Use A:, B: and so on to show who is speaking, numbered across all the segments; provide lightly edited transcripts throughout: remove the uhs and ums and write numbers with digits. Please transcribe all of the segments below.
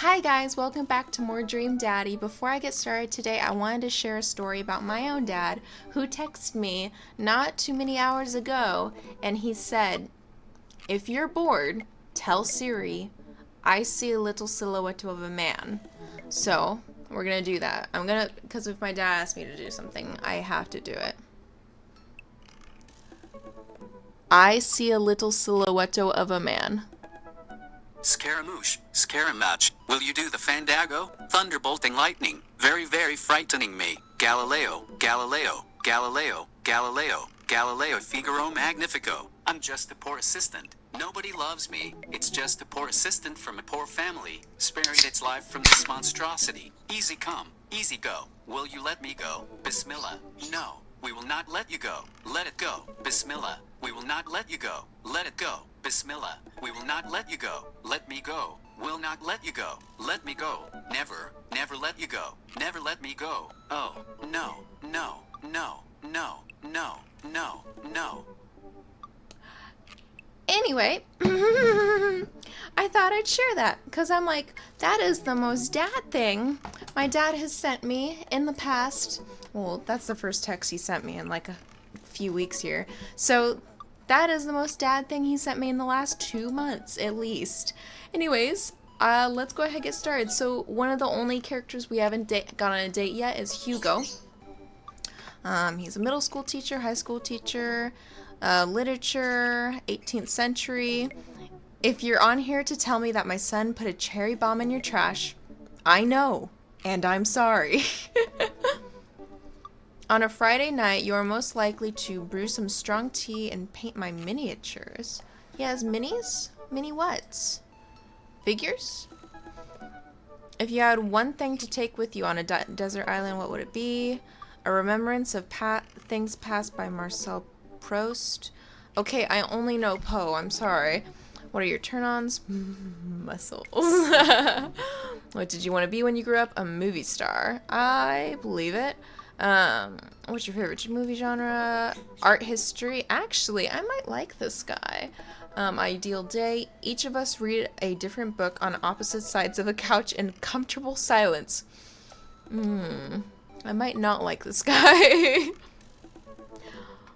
A: Hi guys, welcome back to More Dream Daddy. Before I get started today, I wanted to share a story about my own dad who texted me not too many hours ago and he said, "If you're bored, tell Siri, I see a little silhouette of a man." So, we're gonna do that. Because if my dad asks me to do something, I have to do it. I see a little silhouette of a man.
B: Scaramouche, Scaramouche, will you do the fandango? Thunderbolting lightning, very, very frightening me. Galileo, Galileo, Galileo, Galileo, Galileo Figaro Magnifico. I'm just a poor assistant. Nobody loves me. It's just a poor assistant from a poor family, sparing its life from this monstrosity. Easy come, easy go. Will you let me go? Bismillah. No, we will not let you go. Let it go. Bismillah. We will not let you go. Let it go. Bismillah. We will not let you go. Let me go. Will not let you go. Let me go. Never, never let you go. Never let me go. Oh, no, no, no, no, no, no, no.
A: Anyway, I thought I'd share that because I'm like, that is the most dad thing my dad has sent me in the past. Well, that's the first text he sent me in like a few weeks here. So that is the most dad thing he sent me in the last 2 months at least. Anyways, let's go ahead and get started. So one of the only characters we haven't gone on a date yet is Hugo. He's a middle school teacher, high school teacher, literature, 18th century. If you're on here to tell me that my son put a cherry bomb in your trash, I know, and I'm sorry. On a Friday night, you are most likely to brew some strong tea and paint my miniatures. He has minis? Mini what? Figures? If you had one thing to take with you on a desert island, what would it be? A remembrance of things passed by Marcel Proust. Okay, I only know Poe. I'm sorry. What are your turn-ons? Muscles. What did you want to be when you grew up? A movie star. I believe it. What's your favorite movie genre? Art history. Actually, I might like this guy. Ideal day. Each of us read a different book on opposite sides of a couch in comfortable silence. I might not like this guy.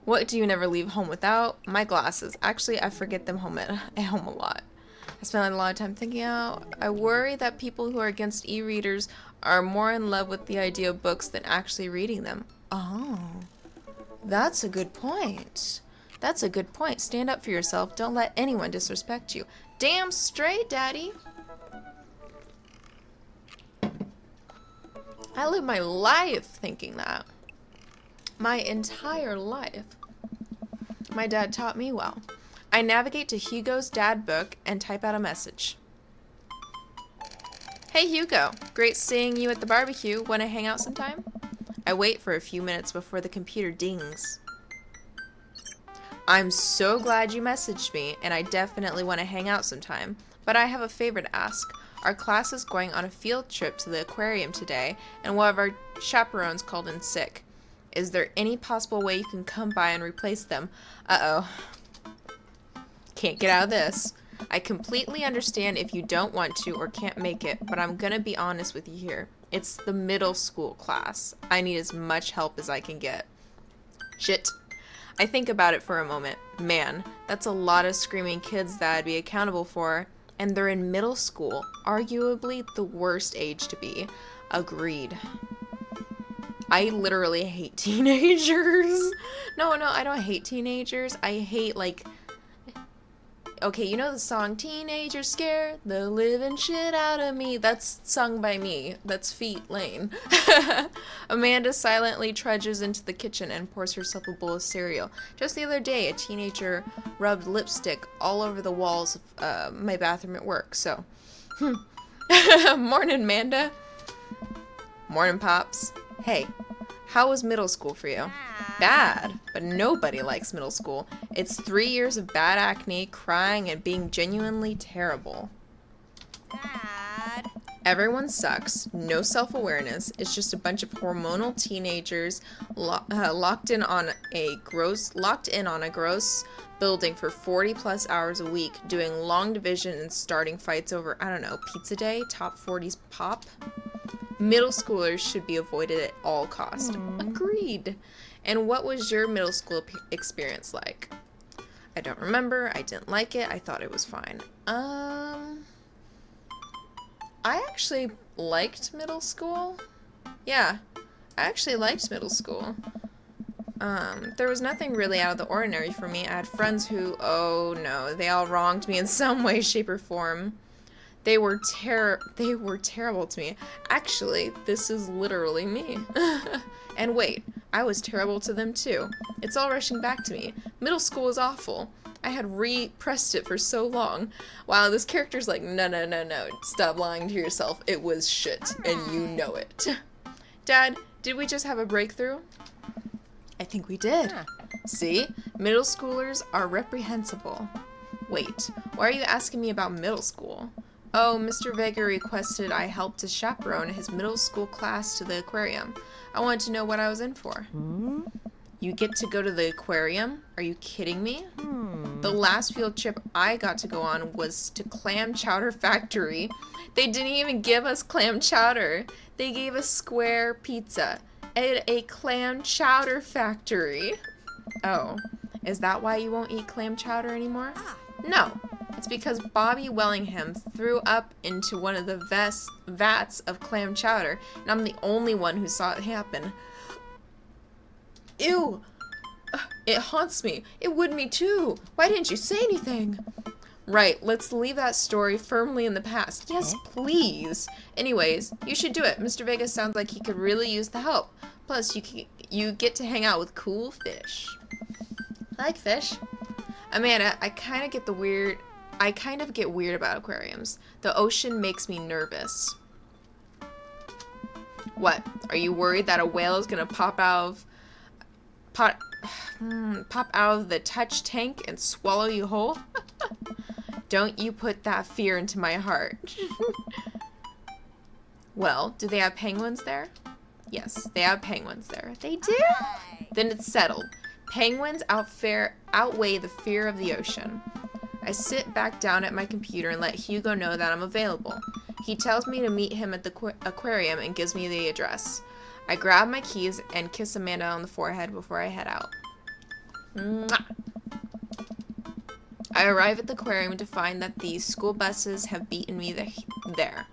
A: What do you never leave home without? My glasses. Actually, I forget them at home a lot. I spend a lot of time thinking out. I worry that people who are against e-readers are more in love with the idea of books than actually reading them. Oh, that's a good point. That's a good point. Stand up for yourself. Don't let anyone disrespect you. Damn straight, Daddy. I live my life thinking that. My entire life. My dad taught me well. I navigate to Hugo's dad book and type out a message. Hey Hugo, great seeing you at the barbecue. Want to hang out sometime? I wait for a few minutes before the computer dings. I'm so glad you messaged me, and I definitely want to hang out sometime. But I have a favor to ask. Our class is going on a field trip to the aquarium today, and one of our chaperones called in sick. Is there any possible way you can come by and replace them? Uh-oh. Can't get out of this. I completely understand if you don't want to or can't make it, but I'm gonna be honest with you here. It's the middle school class. I need as much help as I can get. Shit. I think about it for a moment. Man, that's a lot of screaming kids that I'd be accountable for, and they're in middle school, arguably the worst age to be. Agreed. I literally hate teenagers. No, I don't hate teenagers. I hate, like... Okay, you know the song, Teenagers Scare the Living Shit Out of Me? That's sung by me. That's Feet Lane. Amanda silently trudges into the kitchen and pours herself a bowl of cereal. Just the other day, a teenager rubbed lipstick all over the walls of my bathroom at work, so... Morning, Amanda. Morning, Pops. Hey, how was middle school for you? Bad, but nobody likes middle school. It's 3 years of bad acne, crying, and being genuinely terrible.
C: Dad.
A: Everyone sucks. No self-awareness. It's just a bunch of hormonal teenagers locked in on a gross building for 40 plus hours a week, doing long division and starting fights over, I don't know, pizza day, top 40s pop. Middle schoolers should be avoided at all cost. Agreed. And what was your middle school experience like? I don't remember. I didn't like it. I thought it was fine. I actually liked middle school. Yeah, I actually liked middle school. There was nothing really out of the ordinary for me. I had friends who, oh no, they all wronged me in some way, shape, or form. They were terrible to me. Actually, this is literally me. And wait, I was terrible to them too. It's all rushing back to me. Middle school was awful. I had repressed it for so long. Wow, this character's like, no, stop lying to yourself. It was shit, and you know it. Dad, did we just have a breakthrough? I think we did. See? Middle schoolers are reprehensible. Wait, why are you asking me about middle school? Oh, Mr. Vega requested I help to chaperone his middle school class to the aquarium. I wanted to know what I was in for. You get to go to the aquarium? Are you kidding me? The last field trip I got to go on was to Clam Chowder Factory. They didn't even give us clam chowder. They gave us square pizza at a clam chowder factory. Oh, is that why you won't eat clam chowder anymore? No, it's because Bobby Wellingham threw up into one of the vats of clam chowder, and I'm the only one who saw it happen. Ew! It haunts me. It would me too. Why didn't you say anything? Right, let's leave that story firmly in the past. Yes, please. Anyways, you should do it. Mr. Vegas sounds like he could really use the help. Plus, you get to hang out with cool fish. I like fish. Amanda, I kind of get weird about aquariums. The ocean makes me nervous. What? Are you worried that a whale is gonna pop out of the touch tank and swallow you whole? Don't you put that fear into my heart. Well, do they have penguins there? Yes, they have penguins there. They do? Then it's settled. Penguins outweigh the fear of the ocean. I sit back down at my computer and let Hugo know that I'm available. He tells me to meet him at the aquarium and gives me the address. I grab my keys and kiss Amanda on the forehead before I head out. Mwah. I arrive at the aquarium to find that the school buses have beaten me there.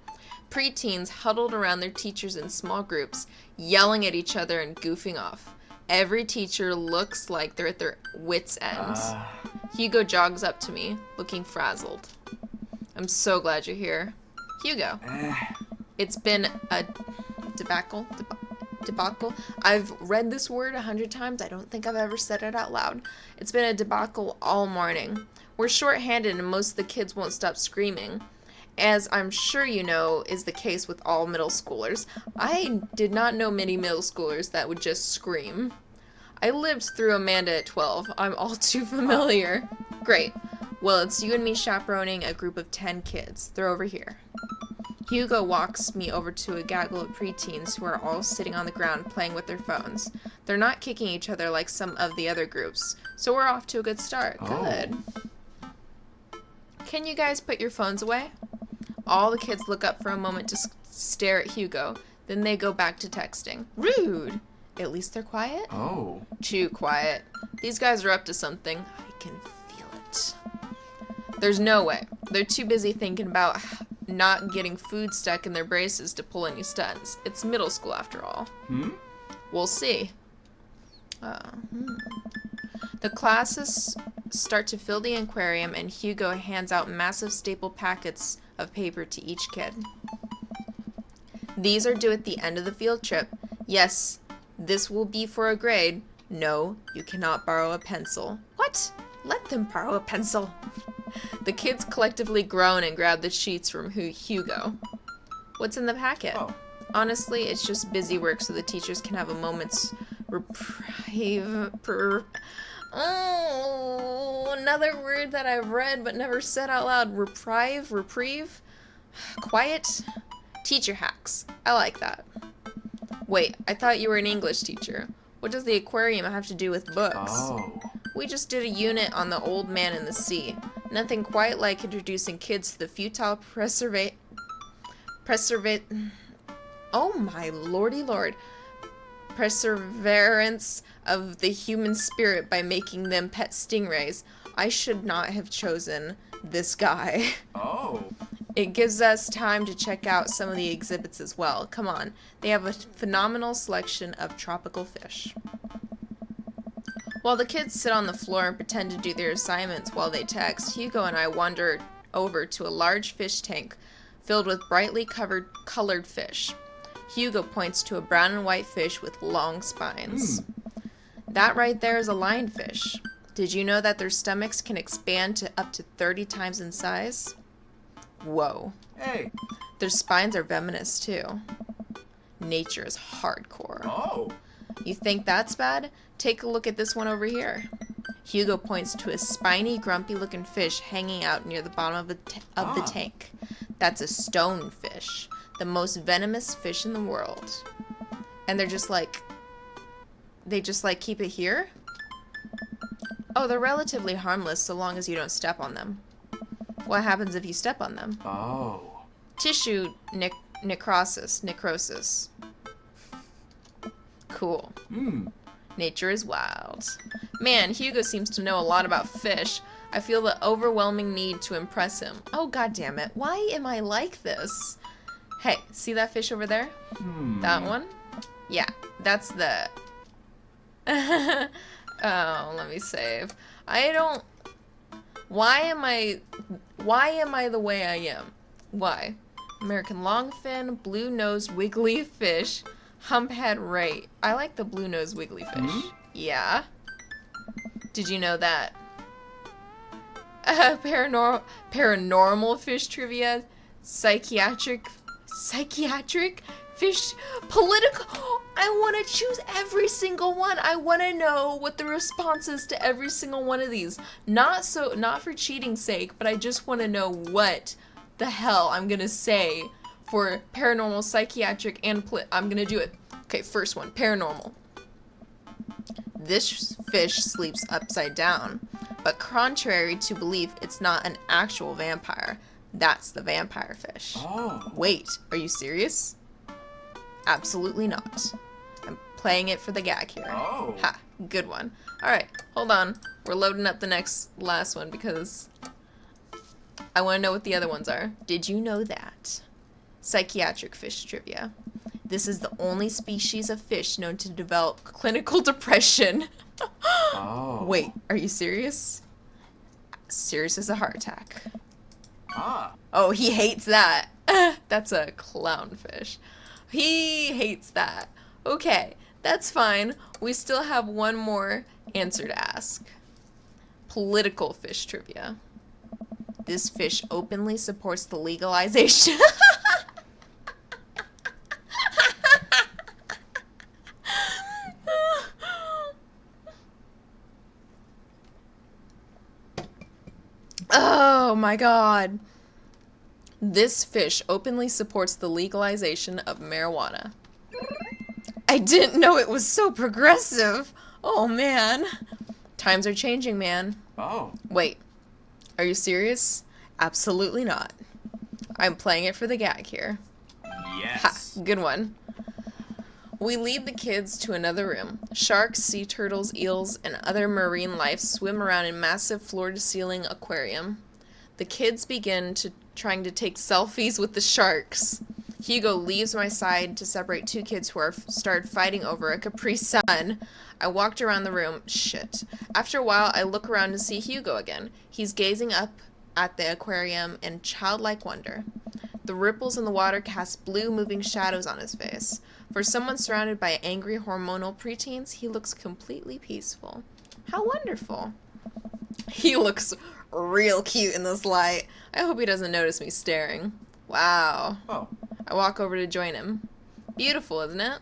A: Preteens huddled around their teachers in small groups, yelling at each other and goofing off. Every teacher looks like they're at their wits' end. Hugo jogs up to me, looking frazzled. I'm so glad you're here. Hugo. It's been a debacle. I've read this word 100 times. I don't think I've ever said it out loud. It's been a debacle all morning. We're short-handed and most of the kids won't stop screaming. As I'm sure you know is the case with all middle schoolers. I did not know many middle schoolers that would just scream. I lived through Amanda at 12. I'm all too familiar. Great. Well, it's you and me chaperoning a group of 10 kids. They're over here. Hugo walks me over to a gaggle of preteens who are all sitting on the ground playing with their phones. They're not kicking each other like some of the other groups, so we're off to a good start. Good. Can you guys put your phones away? All the kids look up for a moment to stare at Hugo, then they go back to texting. Rude! At least they're quiet?
C: Oh.
A: Too quiet. These guys are up to something. I can feel it. There's no way. They're too busy thinking about not getting food stuck in their braces to pull any stunts. It's middle school after all. We'll see. The classes start to fill the aquarium and Hugo hands out massive staple packets of paper to each kid. These are due at the end of the field trip. Yes, this will be for a grade. No, you cannot borrow a pencil. What? Let them borrow a pencil. The kids collectively groan and grab the sheets from Hugo. What's in the packet?
C: Oh.
A: Honestly, it's just busy work so the teachers can have a moment's reprieve. Oh, another word that I've read but never said out loud. Reprieve? Quiet? Teacher hacks. I like that. Wait, I thought you were an English teacher. What does the aquarium have to do with books?
C: Oh.
A: We just did a unit on the old man in the sea. Nothing quite like introducing kids to the futile oh my lordy lord. Perseverance of the human spirit by making them pet stingrays. I should not have chosen this guy.
C: Oh.
A: It gives us time to check out some of the exhibits as well. Come on. They have a phenomenal selection of tropical fish. While the kids sit on the floor and pretend to do their assignments while they text, Hugo and I wander over to a large fish tank filled with brightly colored fish. Hugo points to a brown and white fish with long spines. That right there is a lionfish. Did you know that their stomachs can expand to up to 30 times in size? Whoa.
C: Hey.
A: Their spines are venomous too. Nature is hardcore.
C: Oh.
A: You think that's bad? Take a look at this one over here. Hugo points to a spiny, grumpy-looking fish hanging out near the bottom of the tank. That's a stonefish, the most venomous fish in the world. And they just keep it here? Oh, they're relatively harmless so long as you don't step on them. What happens if you step on them?
C: Oh.
A: Tissue necrosis. Cool. Nature is wild. Man, Hugo seems to know a lot about fish. I feel the overwhelming need to impress him. Oh, god damn it. Why am I like this? Hey, see that fish over there? That one? Yeah, that's the... Oh, let me save. Why am I the way I am? Why? American longfin, blue-nosed wiggly fish, humphead ray. I like the blue-nosed wiggly fish. Yeah. Did you know that? Paranormal fish trivia, psychiatric fish, political. I want to choose every single one. I want to know what the response is to every single one of these. Not for cheating's sake, but I just want to know what the hell I'm gonna say for paranormal, psychiatric, and I'm gonna do it. Okay, first one, paranormal. This fish sleeps upside down, but contrary to belief, it's not an actual vampire. That's the vampire fish.
C: Oh.
A: Wait, are you serious? Absolutely not. I'm playing it for the gag here.
C: Oh.
A: Ha, good one. Alright, hold on. We're loading up the last one because I want to know what the other ones are. Did you know that? Psychiatric fish trivia. This is the only species of fish known to develop clinical depression.
C: Oh.
A: Wait, are you serious? Serious as a heart attack.
C: Ah.
A: Oh, he hates that. That's a clownfish. He hates that. Okay, that's fine. We still have one more answer to ask. Political fish trivia. This fish openly supports the legalization. Oh my god. This fish openly supports the legalization of marijuana. I didn't know it was so progressive. Oh man. Times are changing, man.
C: Oh.
A: Wait. Are you serious? Absolutely not. I'm playing it for the gag here.
C: Yes.
A: Ha, good one. We lead the kids to another room. Sharks, sea turtles, eels, and other marine life swim around in massive floor-to-ceiling aquarium. The kids begin trying to take selfies with the sharks. Hugo leaves my side to separate two kids who started fighting over a Capri Sun. I walked around the room. Shit. After a while, I look around to see Hugo again. He's gazing up at the aquarium in childlike wonder. The ripples in the water cast blue moving shadows on his face. For someone surrounded by angry hormonal preteens, he looks completely peaceful. How wonderful. He looks real cute in this light. I hope he doesn't notice me staring. Wow.
C: Oh.
A: I walk over to join him. Beautiful, isn't it?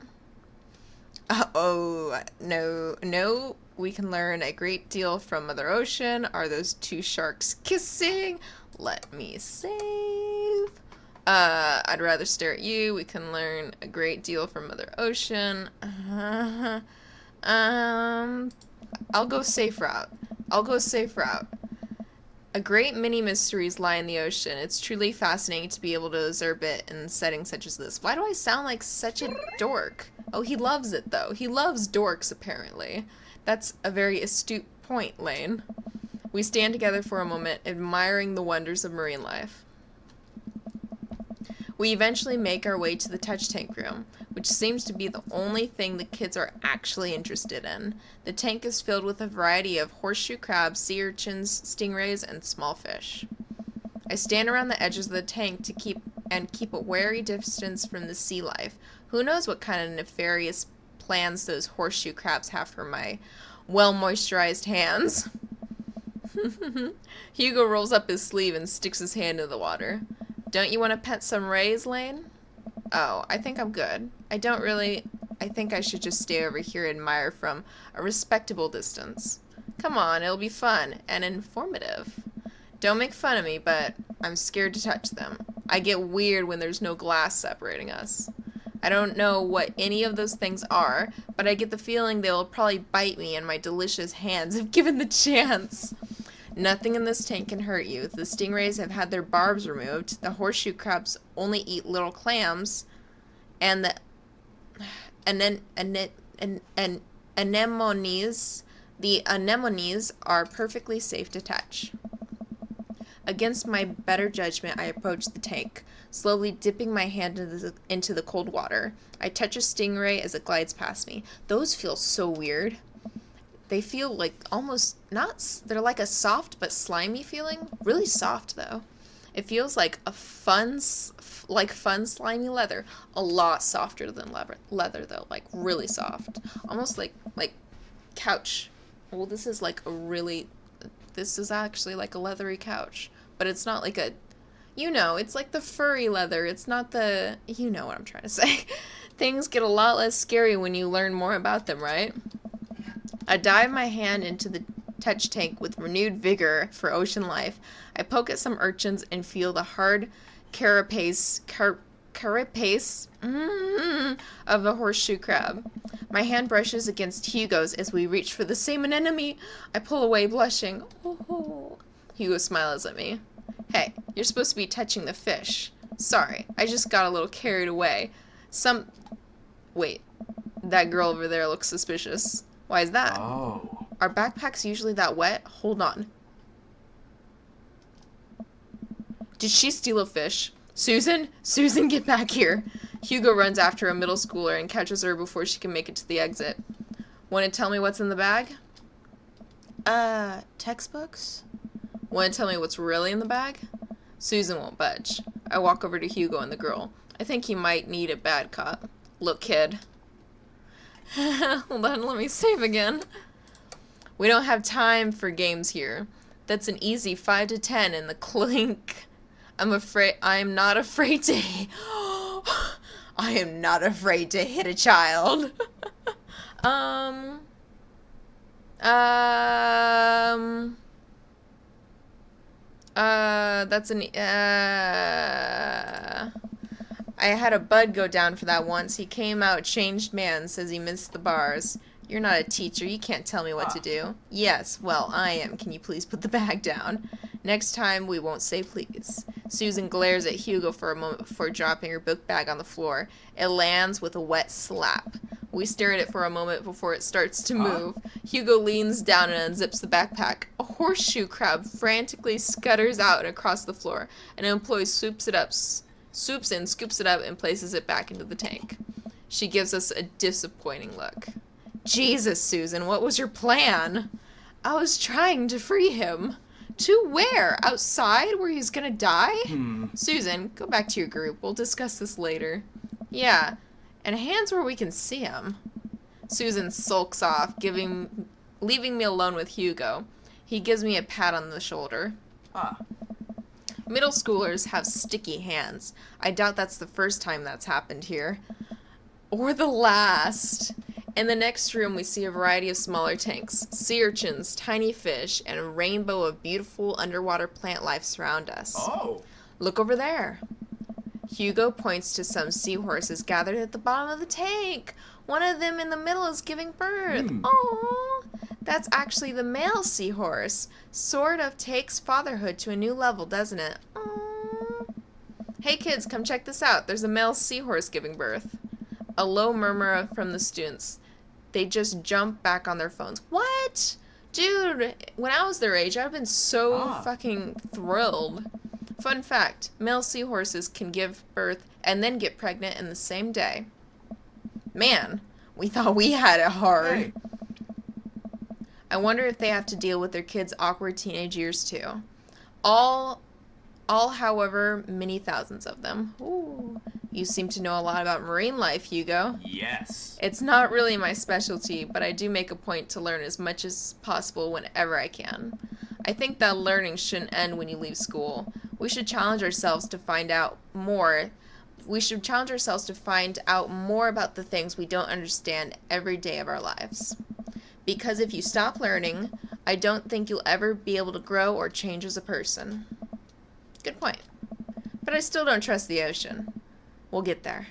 A: Oh, no. We can learn a great deal from Mother Ocean. Are those two sharks kissing? Let me save. I'd rather stare at you. We can learn a great deal from Mother Ocean. I'll go safe route. A great many mysteries lie in the ocean. It's truly fascinating to be able to observe it in settings such as this. Why do I sound like such a dork? Oh, he loves it, though. He loves dorks, apparently. That's a very astute point, Lane. We stand together for a moment, admiring the wonders of marine life. We eventually make our way to the touch tank room, which seems to be the only thing the kids are actually interested in. The tank is filled with a variety of horseshoe crabs, sea urchins, stingrays, and small fish. I stand around the edges of the tank to keep a wary distance from the sea life. Who knows what kind of nefarious plans those horseshoe crabs have for my well-moisturized hands. Hugo rolls up his sleeve and sticks his hand in the water. Don't you want to pet some rays, Lane? Oh, I think I'm good. I think I should just stay over here and admire from a respectable distance. Come on, it'll be fun and informative. Don't make fun of me, but I'm scared to touch them. I get weird when there's no glass separating us. I don't know what any of those things are, but I get the feeling they'll probably bite me and my delicious hands if given the chance. Nothing in this tank can hurt you. The stingrays have had their barbs removed. The horseshoe crabs only eat little clams. And the anemones are perfectly safe to touch. Against my better judgment, I approach the tank, slowly dipping my hand into the cold water. I touch a stingray as it glides past me. Those feel so weird. They feel like almost they're like a soft but slimy feeling. Really soft, though. It feels like a fun slimy leather. A lot softer than leather, though. Like, really soft. Almost like couch. Well, this is actually like a leathery couch. But it's not like it's like the furry leather. It's not you know what I'm trying to say. Things get a lot less scary when you learn more about them, right? I dive my hand into the touch tank with renewed vigor for ocean life. I poke at some urchins and feel the hard carapace of the horseshoe crab. My hand brushes against Hugo's as we reach for the same anemone. I pull away, blushing. Oh. Hugo smiles at me. Hey, you're supposed to be touching the fish. Sorry, I just got a little carried away. Wait, that girl over there looks suspicious. Why is that?
C: Oh.
A: Are backpacks usually that wet? Hold on. Did she steal a fish? Susan? Susan, get back here. Hugo runs after a middle schooler and catches her before she can make it to the exit. Want to tell me what's in the bag? Textbooks? Want to tell me what's really in the bag? Susan won't budge. I walk over to Hugo and the girl. I think he might need a bad cop. Look, kid. Hold on, let me save again. We don't have time for games here. That's an easy 5 to 10 in the clink. I'm not afraid to I am not afraid to hit a child. I had a bud go down for that once. He came out changed man, says he missed the bars. You're not a teacher. You can't tell me what to do. Yes, well, I am. Can you please put the bag down? Next time, we won't say please. Susan glares at Hugo for a moment before dropping her book bag on the floor. It lands with a wet slap. We stare at it for a moment before it starts to move. Hugo leans down and unzips the backpack. A horseshoe crab frantically scutters out and across the floor. An employee swoops in, scoops it up, and places it back into the tank. She gives us a disappointing look. Jesus, Susan, what was your plan? I was trying to free him. To where? Outside where he's gonna die? Susan, go back to your group. We'll discuss this later. Yeah, and hands where we can see him. Susan sulks off, leaving me alone with Hugo. He gives me a pat on the shoulder. Middle schoolers have sticky hands. I doubt that's the first time that's happened here. Or the last. In the next room, we see a variety of smaller tanks. Sea urchins, tiny fish, and a rainbow of beautiful underwater plant life surround us.
C: Oh.
A: Look over there. Hugo points to some seahorses gathered at the bottom of the tank. One of them in the middle is giving birth. Aww. That's actually the male seahorse. Sort of takes fatherhood to a new level, doesn't it? Aww. Hey kids, come check this out. There's a male seahorse giving birth. A low murmur from the students. They just jump back on their phones. What? Dude, when I was their age, I'd have been so fucking thrilled. Fun fact, male seahorses can give birth and then get pregnant in the same day. Man, we thought we had it hard.
C: Hey.
A: I wonder if they have to deal with their kids' awkward teenage years too. All, however, many thousands of them. Ooh, you seem to know a lot about marine life, Hugo.
C: Yes.
A: It's not really my specialty, but I do make a point to learn as much as possible whenever I can. I think that learning shouldn't end when you leave school. We should challenge ourselves to find out more. We should challenge ourselves to find out more about the things we don't understand every day of our lives. Because if you stop learning, I don't think you'll ever be able to grow or change as a person. Good point. But I still don't trust the ocean. We'll get there.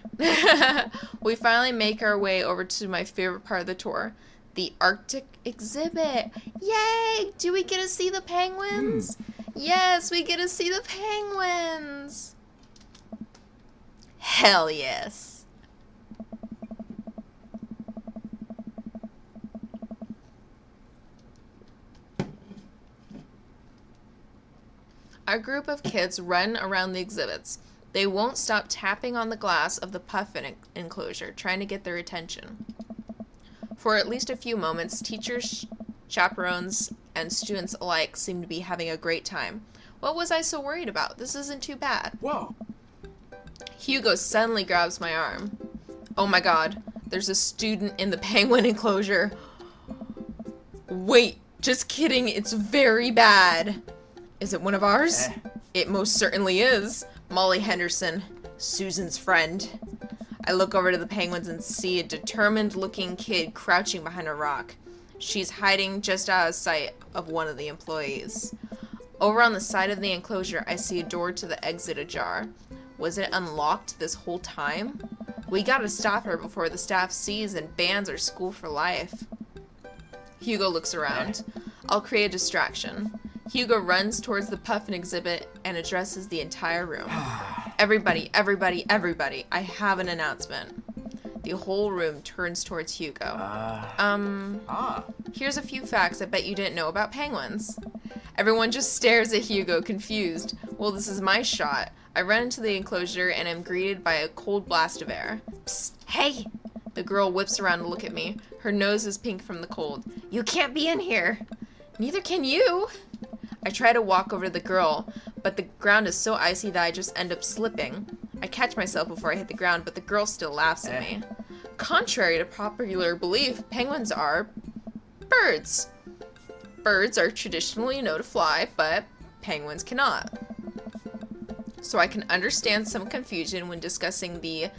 A: We finally make our way over to my favorite part of the tour, the Arctic exhibit. Yay! Do we get to see the penguins? Yes, we get to see the penguins. Hell yes. Our group of kids run around the exhibits. They won't stop tapping on the glass of the puffin enclosure, trying to get their attention. For at least a few moments, teachers, chaperones, and students alike seem to be having a great time. What was I so worried about? This isn't too bad.
C: Whoa.
A: Hugo suddenly grabs my arm. Oh my god, there's a student in the penguin enclosure. Wait, just kidding, it's very bad. Is it one of ours? It most certainly is. Molly Henderson, Susan's friend. I look over to the penguins and see a determined-looking kid crouching behind a rock. She's hiding just out of sight of one of the employees. Over on the side of the enclosure, I see a door to the exit ajar. Was it unlocked this whole time? We gotta stop her before the staff sees and bans our school for life. Hugo looks around. I'll create a distraction. Hugo runs towards the puffin exhibit and addresses the entire room. Everybody, everybody, everybody, I have an announcement. The whole room turns towards Hugo. Here's a few facts I bet you didn't know about penguins. Everyone just stares at Hugo, confused. Well, this is my shot. I run into the enclosure and am greeted by a cold blast of air. Psst, hey! The girl whips around to look at me. Her nose is pink from the cold. You can't be in here! Neither can you! I try to walk over to the girl, but the ground is so icy that I just end up slipping. I catch myself before I hit the ground, but the girl still laughs at me. Contrary to popular belief, penguins are birds. Birds are traditionally known to fly, but penguins cannot. So I can understand some confusion when discussing the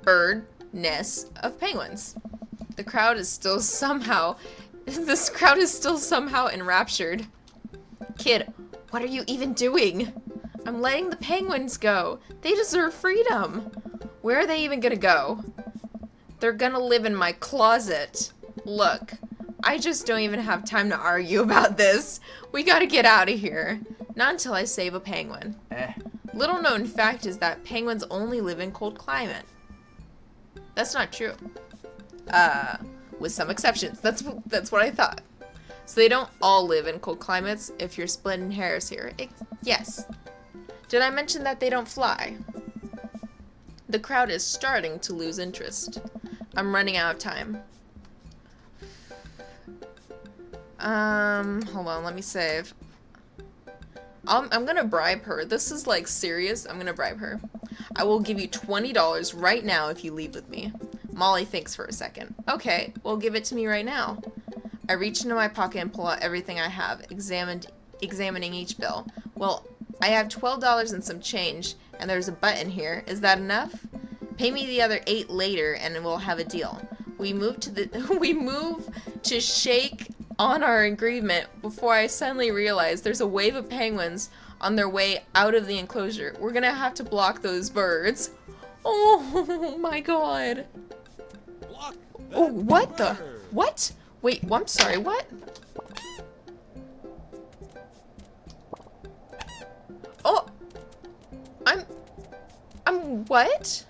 A: birdness of penguins. This crowd is still somehow enraptured. Kid, what are you even doing? I'm letting the penguins go. They deserve freedom. Where are they even gonna go? They're gonna live in my closet. Look, I just don't even have time to argue about this. We gotta get out of here. Not until I save a penguin. Little known fact is that penguins only live in cold climate. That's not true. With some exceptions. That's what I thought. So they don't all live in cold climates, if you're splitting hairs here. Yes. Did I mention that they don't fly? The crowd is starting to lose interest. I'm running out of time. Hold on, let me save. I'm gonna bribe her. This is like serious. I'm gonna bribe her. I will give you $20 right now if you leave with me. Molly thinks for a second. Okay, well give it to me right now. I reach into my pocket and pull out everything I have, examining each bill. Well, I have $12 and some change, and there's a button here. Is that enough? Pay me the other $8 later, and we'll have a deal. We move to shake on our agreement before I suddenly realize there's a wave of penguins on their way out of the enclosure. We're gonna have to block those birds. Oh my god. Oh, what the? What? Wait, I'm sorry, what? Oh! I'm what?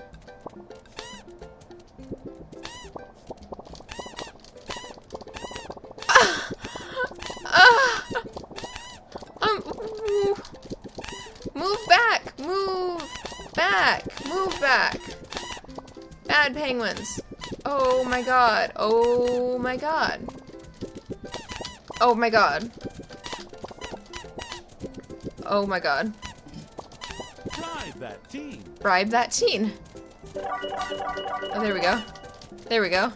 A: Move back! Move back! Move back! Bad penguins. Oh my god. Oh my god. Oh my god. Oh my god.
D: Bribe that teen.
A: Bribe that teen. Oh, there we go. There we go.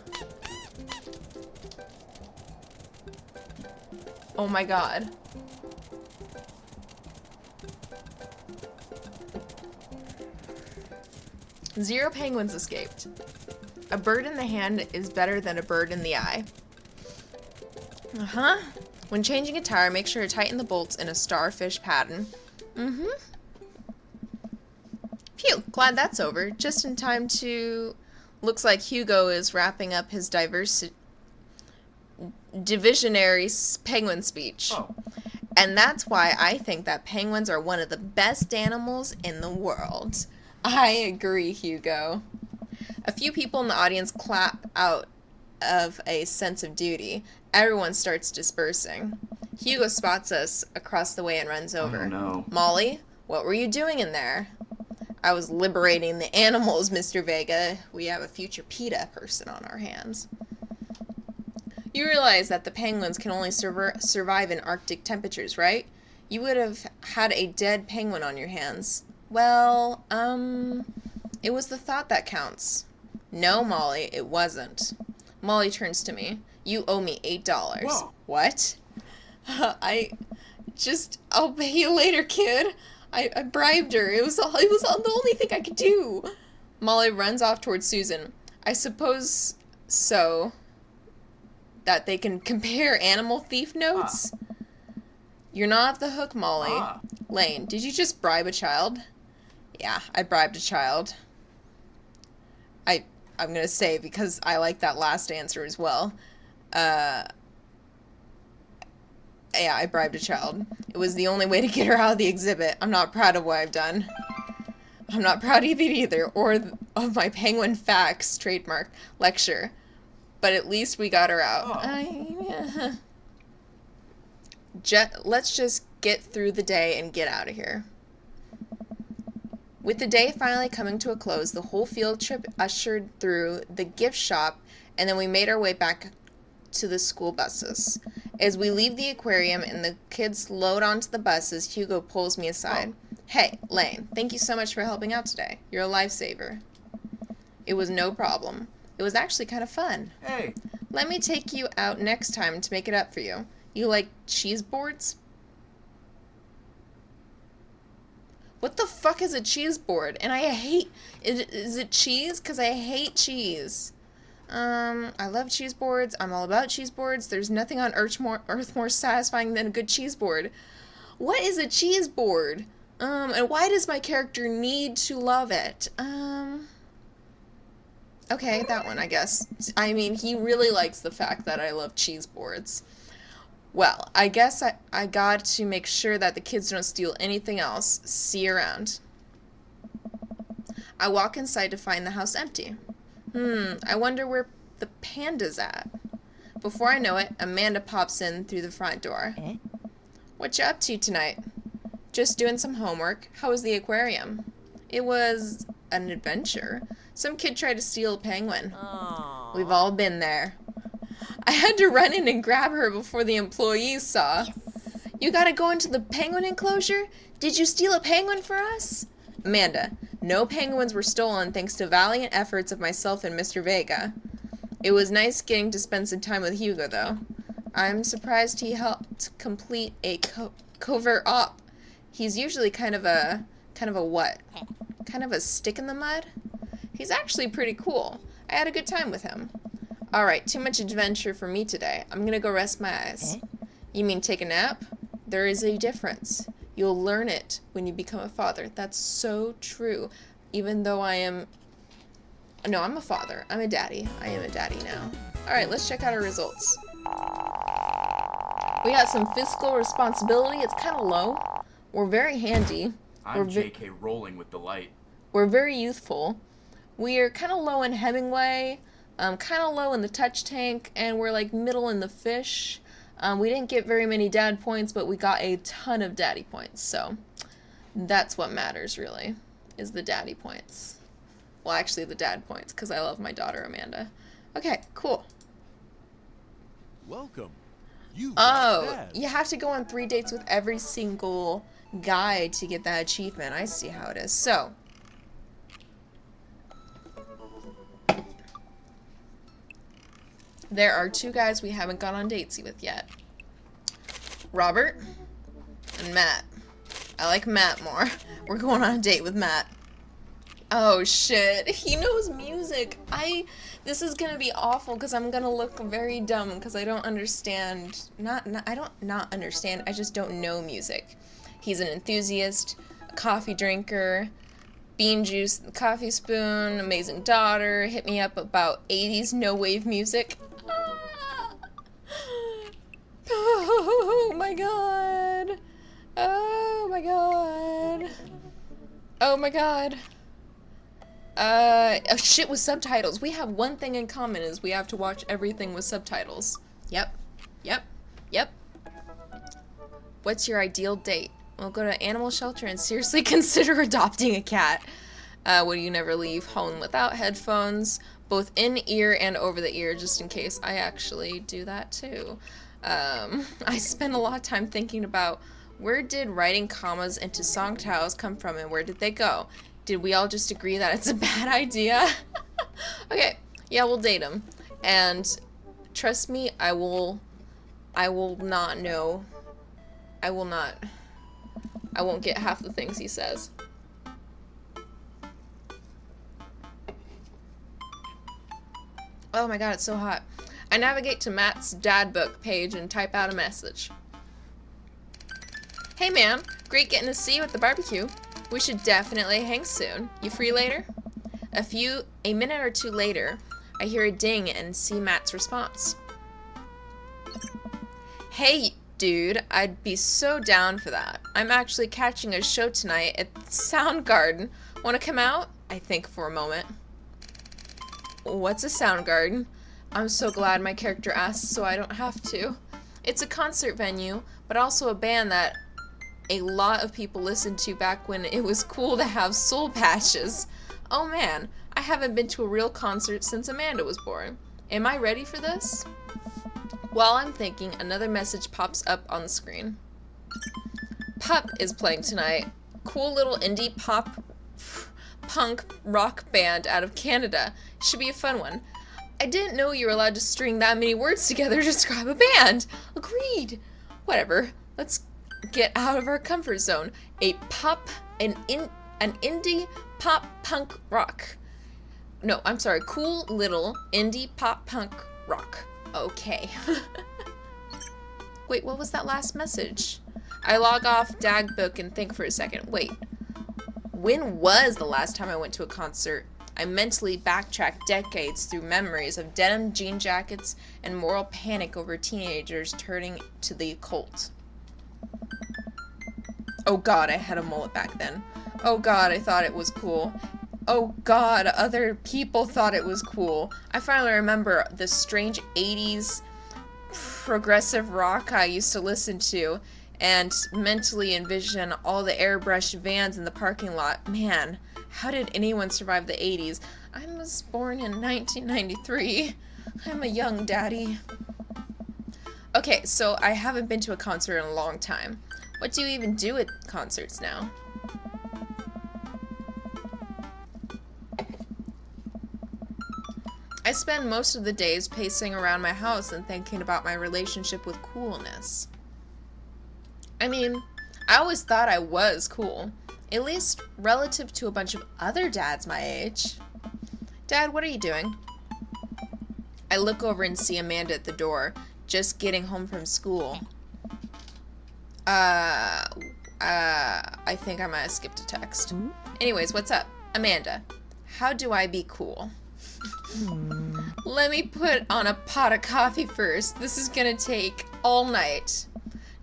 A: Oh my god. Zero penguins escaped. A bird in the hand is better than a bird in the eye. Uh-huh. When changing a tire, make sure to tighten the bolts in a starfish pattern. Mm-hmm. Phew, glad that's over. Just in time to... Looks like Hugo is wrapping up his divisionary penguin speech.
C: Oh.
A: And that's why I think that penguins are one of the best animals in the world. I agree, Hugo. A few people in the audience clap out of a sense of duty. Everyone starts dispersing. Hugo spots us across the way and runs over.
C: Oh, no.
A: Molly, what were you doing in there? I was liberating the animals, Mr. Vega. We have a future PETA person on our hands. You realize that the penguins can only survive in Arctic temperatures, right? You would have had a dead penguin on your hands. Well, it was the thought that counts. No, Molly, it wasn't. Molly turns to me. You owe me $8.
C: Whoa.
A: What? I'll pay you later, kid. I bribed her. It was the only thing I could do. Molly runs off towards Susan. I suppose so. That they can compare animal thief notes? You're not off the hook, Molly. Lane, did you just bribe a child? Yeah, I bribed a child. I'm gonna say, because I like that last answer as well. Yeah, I bribed a child. It was the only way to get her out of the exhibit. I'm not proud of what I've done. I'm not proud of it either, or of my penguin facts trademark lecture. But at least we got her out. Let's just get through the day and get out of here. With the day finally coming to a close, the whole field trip ushered through the gift shop, and then we made our way back to the school buses. As we leave the aquarium and the kids load onto the buses, Hugo pulls me aside. Hey, Lane, thank you so much for helping out today. You're a lifesaver. It was no problem. It was actually kind of fun.
C: Hey.
A: Let me take you out next time to make it up for you. You like cheese boards? What the fuck is a cheese board? And I hate... Is it cheese? Because I hate cheese. I love cheese boards. I'm all about cheese boards. There's nothing on earth more satisfying than a good cheese board. What is a cheese board? And why does my character need to love it? Okay, that one, I guess. I mean, he really likes the fact that I love cheese boards. Well, I guess I got to make sure that the kids don't steal anything else. See you around. I walk inside to find the house empty. I wonder where the panda's at. Before I know it, Amanda pops in through the front door. What you up to tonight? Just doing some homework. How was the aquarium? It was an adventure. Some kid tried to steal a penguin.
D: Aww.
A: We've all been there. I had to run in and grab her before the employees saw. Yes. You gotta go into the penguin enclosure? Did you steal a penguin for us? Amanda, no penguins were stolen thanks to valiant efforts of myself and Mr. Vega. It was nice getting to spend some time with Hugo, though. I'm surprised he helped complete a covert op. He's usually kind of a what? Kind of a stick in the mud? He's actually pretty cool. I had a good time with him. Alright, too much adventure for me today. I'm gonna go rest my eyes. You mean take a nap? There is a difference. You'll learn it when you become a father. That's so true. Even though I'm a father. I'm a daddy. I am a daddy now. Alright, let's check out our results. We got some fiscal responsibility. It's kind of low. We're very handy.
C: I'm JK Rowling with delight.
A: We're very youthful. We are kind of low in Hemingway, kind of low in the touch tank, and we're like middle in the fish. We didn't get very many dad points, but we got a ton of daddy points. So that's what matters, really, is the daddy points. Well, actually, the dad points, because I love my daughter, Amanda. Okay, cool.
D: Welcome. You
A: Oh, you have to go on 3 dates with every single guy to get that achievement. I see how it is. So, there are 2 guys we haven't gone on dates with yet. Robert and Matt. I like Matt more. We're going on a date with Matt. Oh shit, he knows music. This is gonna be awful because I'm gonna look very dumb because I don't understand. I don't not understand. I just don't know music. He's an enthusiast, a coffee drinker, bean juice, coffee spoon, amazing daughter. Hit me up about 80s no wave music. Oh my god. Oh my god. Oh my god. Shit with subtitles. We have one thing in common is we have to watch everything with subtitles. Yep. What's your ideal date? Well, go to animal shelter and seriously consider adopting a cat. Will you never leave home without headphones, both in ear and over the ear, just in case? I actually do that too. I spend a lot of time thinking about where did writing commas into song titles come from and where did they go? Did we all just agree that it's a bad idea? Okay, yeah, we'll date him. And trust me, I will not know. I won't get half the things he says. Oh my god, it's so hot. I navigate to Matt's dad book page and type out a message. Hey man, great getting to see you at the barbecue. We should definitely hang soon. You free later? A minute or two later, I hear a ding and see Matt's response. Hey, dude, I'd be so down for that. I'm actually catching a show tonight at Soundgarden. Wanna come out? I think for a moment. What's a Soundgarden? I'm so glad my character asked so I don't have to. It's a concert venue, but also a band that a lot of people listened to back when it was cool to have soul patches. Oh man, I haven't been to a real concert since Amanda was born. Am I ready for this? While I'm thinking, another message pops up on the screen. Pup is playing tonight. Cool little indie pop punk rock band out of Canada. Should be a fun one. I didn't know you were allowed to string that many words together to describe a band. Agreed. Whatever. Let's get out of our comfort zone. An indie pop punk rock. No, I'm sorry. Cool little indie pop punk rock. Okay. Wait, what was that last message? I log off Dagbook and think for a second. Wait. When was the last time I went to a concert? I mentally backtrack decades through memories of denim jean jackets and moral panic over teenagers turning to the occult. Oh god, I had a mullet back then. Oh god, I thought it was cool. Oh god, other people thought it was cool. I finally remember the strange 80s progressive rock I used to listen to and mentally envision all the airbrushed vans in the parking lot. Man, how did anyone survive the 80s? I was born in 1993. I'm a young daddy. Okay, so I haven't been to a concert in a long time. What do you even do at concerts now? I spend most of the days pacing around my house and thinking about my relationship with coolness. I mean, I always thought I was cool, at least relative to a bunch of other dads my age. Dad, what are you doing? I look over and see Amanda at the door, just getting home from school. I think I might have skipped a text. Anyways, what's up? Amanda, how do I be cool? Let me put on a pot of coffee first. This is gonna take all night.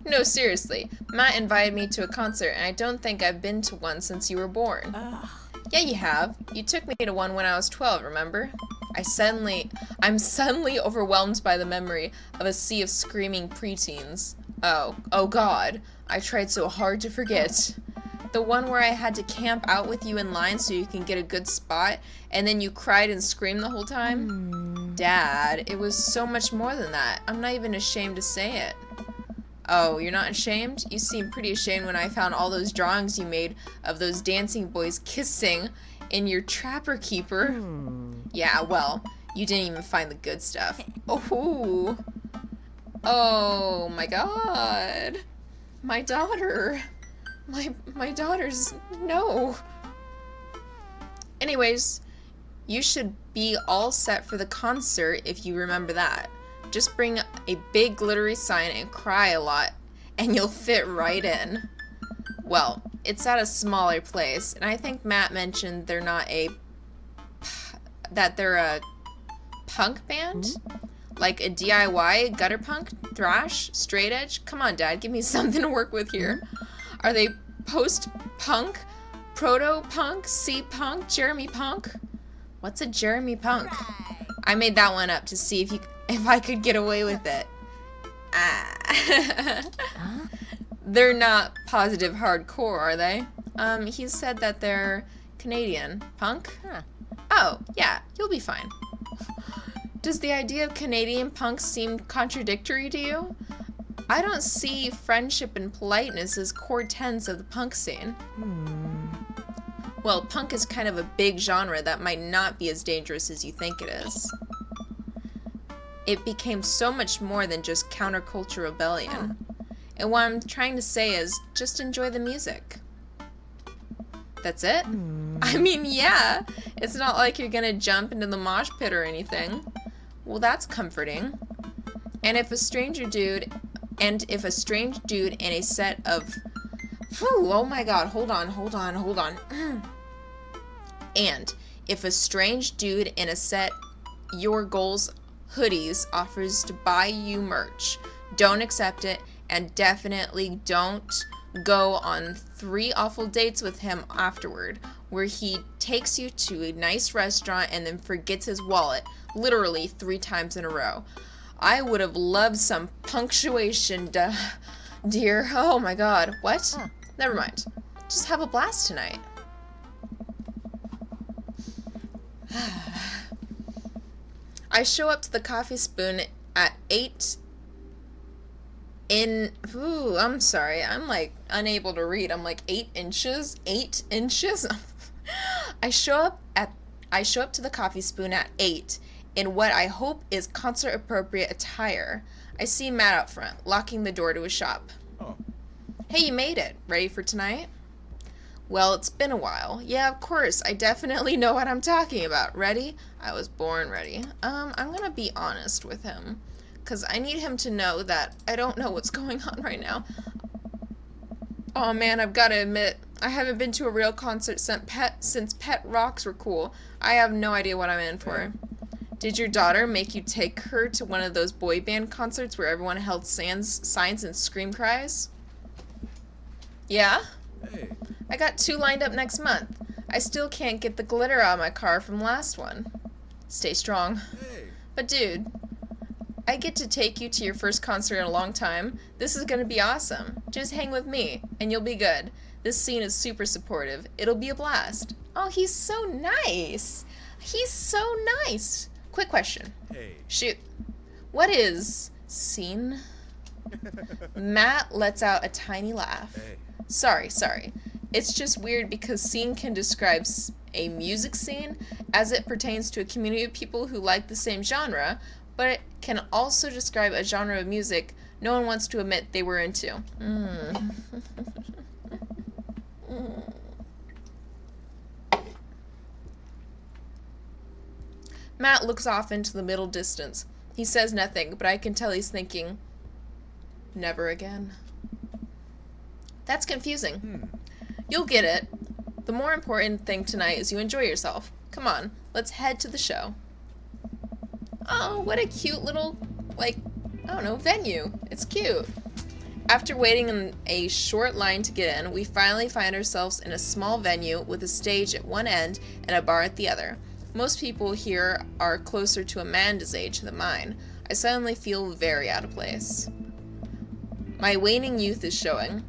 A: No, seriously. Matt invited me to a concert, and I don't think I've been to one since you were born. Yeah, you have. You took me to one when I was 12, remember? I'm suddenly overwhelmed by the memory of a sea of screaming preteens. Oh God. I tried so hard to forget. The one where I had to camp out with you in line so you can get a good spot, and then you cried and screamed the whole time? Dad, it was so much more than that. I'm not even ashamed to say it. Oh, you're not ashamed? You seemed pretty ashamed when I found all those drawings you made of those dancing boys kissing in your Trapper Keeper. Yeah, well, you didn't even find the good stuff. Oh my God. My daughter. My daughter's... No. Anyways, you should be all set for the concert if you remember that. Just bring a big glittery sign and cry a lot, and you'll fit right in. Well, it's at a smaller place, and I think Matt mentioned that they're a punk band? Like a DIY, gutter punk, thrash, straight edge? Come on, Dad, give me something to work with here. Are they post-punk, proto-punk, C-punk, Jeremy Punk? What's a Jeremy Punk? I made that one up to see if I could get away with it. They're not positive hardcore, are they? He said that they're Canadian. Punk? Oh, yeah, you'll be fine. Does the idea of Canadian punk seem contradictory to you? I don't see friendship and politeness as core tenets of the punk scene. Well, punk is kind of a big genre that might not be as dangerous as you think it is. It became so much more than just counterculture rebellion. And what I'm trying to say is, just enjoy the music. That's it? I mean, yeah. It's not like you're gonna jump into the mosh pit or anything. Well, that's comforting. And if a strange dude in a set of... oh my God, hold on. And if a strange dude in a set your goals hoodies offers to buy you merch, don't accept it, and definitely don't go on 3 awful dates with him afterward, where he takes you to a nice restaurant and then forgets his wallet, literally 3 times in a row. I would have loved some punctuation, dear. Oh my God. What? Never mind. Just have a blast tonight. I show up to the Coffee Spoon at 8 I'm sorry. I'm like unable to read. I'm like 8 inches. 8 inches. I show up to the Coffee Spoon at 8 in what I hope is concert appropriate attire. I see Matt out front, locking the door to his shop.
D: Oh.
A: Hey, you made it. Ready for tonight? Well, it's been a while. Yeah, of course. I definitely know what I'm talking about. Ready? I was born ready. I'm gonna be honest with him, because I need him to know that I don't know what's going on right now. Oh man, I've got to admit, I haven't been to a real concert since Pet Rocks were cool. I have no idea what I'm in for. Did your daughter make you take her to one of those boy band concerts where everyone held signs and scream cries? Yeah?
D: Hey.
A: I got 2 lined up next month. I still can't get the glitter out of my car from last one. Stay strong.
D: Hey.
A: But dude, I get to take you to your first concert in a long time. This is gonna be awesome. Just hang with me, and you'll be good. This scene is super supportive. It'll be a blast. Oh, he's so nice. He's so nice. Quick question.
D: Hey.
A: Shoot. What is scene? Matt lets out a tiny laugh.
D: Hey.
A: Sorry. It's just weird because scene can describe a music scene as it pertains to a community of people who like the same genre, but it can also describe a genre of music no one wants to admit they were into. Matt looks off into the middle distance. He says nothing, but I can tell he's thinking, never again. That's confusing. You'll get it. The more important thing tonight is you enjoy yourself. Come on, let's head to the show. Oh, what a cute little, like, I don't know, venue. It's cute. After waiting in a short line to get in, we finally find ourselves in a small venue with a stage at one end and a bar at the other. Most people here are closer to Amanda's age than mine. I suddenly feel very out of place. My waning youth is showing.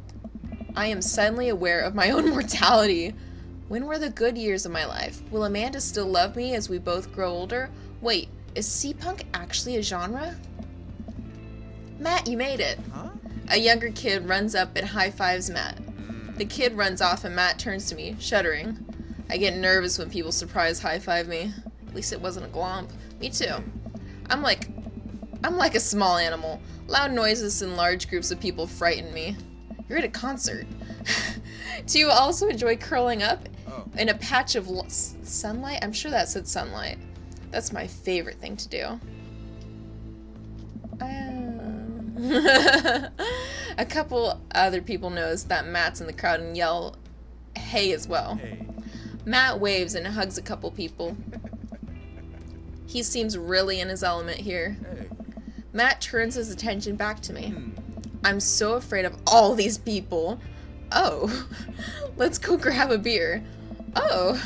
A: I am suddenly aware of my own mortality. When were the good years of my life? Will Amanda still love me as we both grow older? Wait, is sea-punk actually a genre? Matt, you made it.
D: Huh?
A: A younger kid runs up and high-fives Matt. The kid runs off and Matt turns to me, shuddering. I get nervous when people surprise high-five me. At least it wasn't a glomp. Me too. I'm like a small animal. Loud noises and large groups of people frighten me. You're at a concert. Do you also enjoy curling up in a patch of sunlight? I'm sure that said sunlight. That's my favorite thing to do. A couple other people notice that Matt's in the crowd and yell, hey, as well.
D: Hey.
A: Matt waves and hugs a couple people. He seems really in his element here.
D: Hey.
A: Matt turns his attention back to me. I'm so afraid of all these people. Oh, let's go grab a beer. Oh.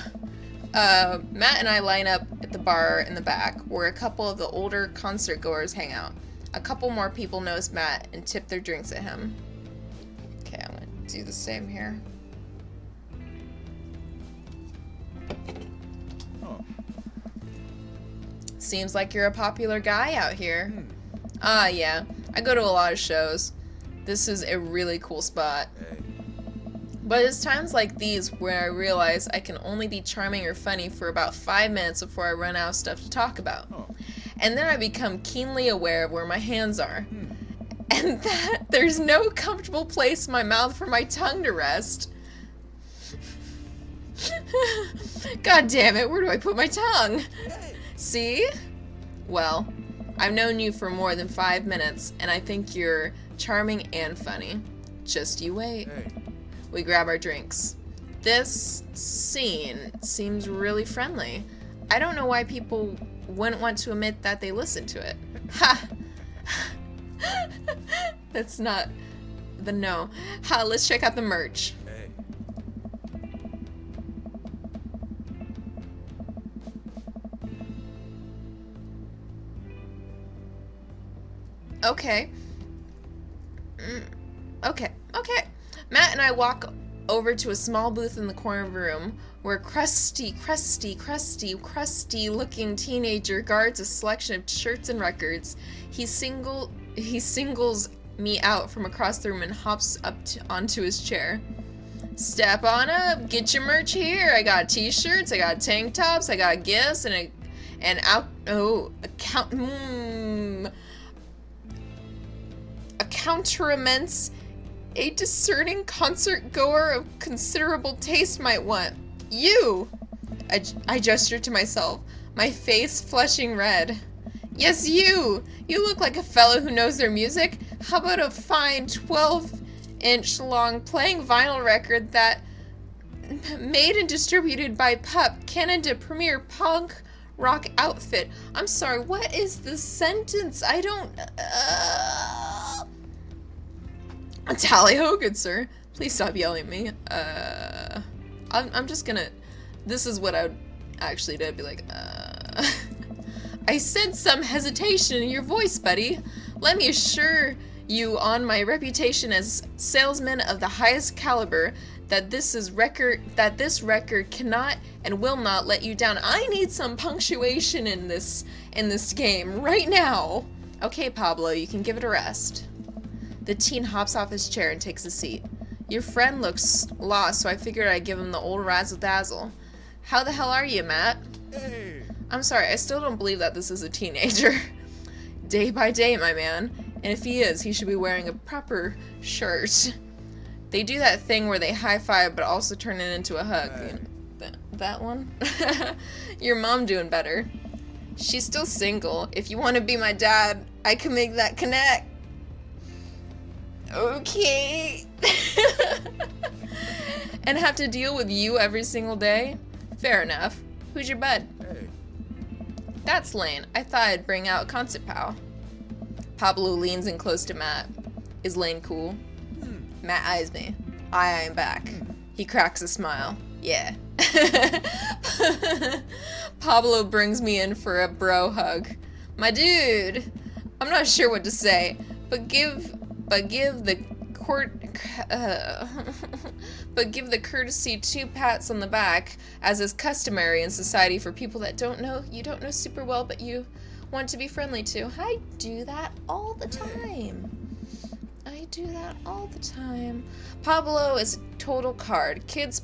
A: Matt and I line up at the bar in the back, where a couple of the older concert goers hang out. A couple more people notice Matt and tip their drinks at him. Okay, I'm gonna do the same here.
D: Oh.
A: Seems like you're a popular guy out here. Ah, yeah. I go to a lot of shows. This is a really cool spot.
D: Hey.
A: But it's times like these where I realize I can only be charming or funny for about 5 minutes before I run out of stuff to talk about.
D: Oh.
A: And then I become keenly aware of where my hands are. And that there's no comfortable place in my mouth for my tongue to rest. God damn it, where do I put my tongue? See? Well, I've known you for more than 5 minutes, and I think you're charming and funny. Just you wait.
D: Hey.
A: We grab our drinks. This scene seems really friendly. I don't know why people wouldn't want to admit that they listened to it. Ha! That's not the no. Ha, let's check out the merch.
D: Hey.
A: Okay. Okay. Matt and I walk over to a small booth in the corner of the room where crusty looking teenager guards a selection of shirts and records. He singles me out from across the room and hops up onto his chair. Step on up, get your merch here. I got t-shirts, I got tank tops, I got gifts, accoutrements a discerning concert goer of considerable taste might want. You! I gestured to myself, my face flushing red. Yes, you! You look like a fellow who knows their music. How about a fine 12-inch long playing vinyl record that made and distributed by Pup, Canada premier punk rock outfit. I'm sorry, what is the sentence? I don't... Tally-ho, good sir. Please stop yelling at me. I'm just gonna... This is what I would actually do. I'd be like, I sense some hesitation in your voice, buddy. Let me assure you on my reputation as salesman of the highest caliber that this record cannot and will not let you down. I need some punctuation in this game right now. Okay, Pablo, you can give it a rest. The teen hops off his chair and takes a seat. Your friend looks lost, so I figured I'd give him the old razzle-dazzle. How the hell are you, Matt?
D: Hey.
A: I'm sorry, I still don't believe that this is a teenager. Day by day, my man. And if he is, he should be wearing a proper shirt. They do that thing where they high-five but also turn it into a hug. That one? Your mom doing better. She's still single. If you want to be my dad, I can make that connect. Okay. And have to deal with you every single day? Fair enough. Who's your bud?
D: Hey.
A: That's Lane. I thought I'd bring out Concert Pal. Pablo leans in close to Matt. Is Lane cool? Matt eyes me. I eye him back. He cracks a smile. Yeah. Pablo brings me in for a bro hug. My dude. I'm not sure what to say, but give the courtesy 2 pats on the back, as is customary in society for people that you don't know super well, but you want to be friendly to. I do that all the time. Pablo is a total card. Kid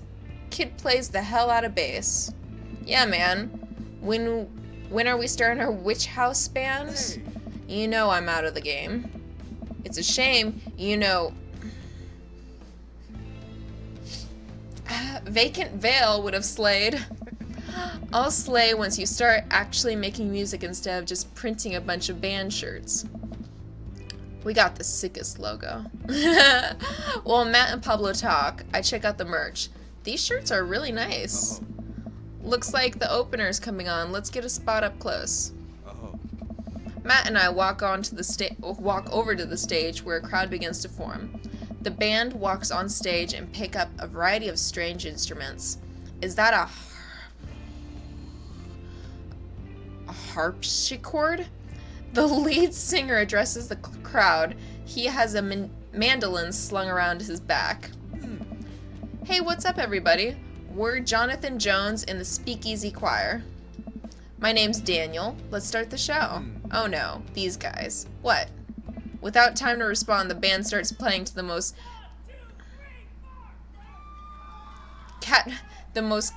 A: plays the hell out of bass. Yeah, man. When are we starting our Witch House band?
D: Hey.
A: You know I'm out of the game. It's a shame, you know. Vacant Veil would have slayed. I'll slay once you start actually making music instead of just printing a bunch of band shirts. We got the sickest logo. While Matt and Pablo talk, I check out the merch. These shirts are really nice. Looks like the opener's coming on. Let's get a spot up close. Matt and I walk over to the stage where a crowd begins to form. The band walks on stage and pick up a variety of strange instruments. Is that a harpsichord? The lead singer addresses the crowd. He has a mandolin slung around his back. Hey, what's up, everybody? We're Jonathan Jones in the Speakeasy Choir. My name's Daniel. Let's start the show. Oh no, these guys. What? Without time to respond, the band starts playing to the most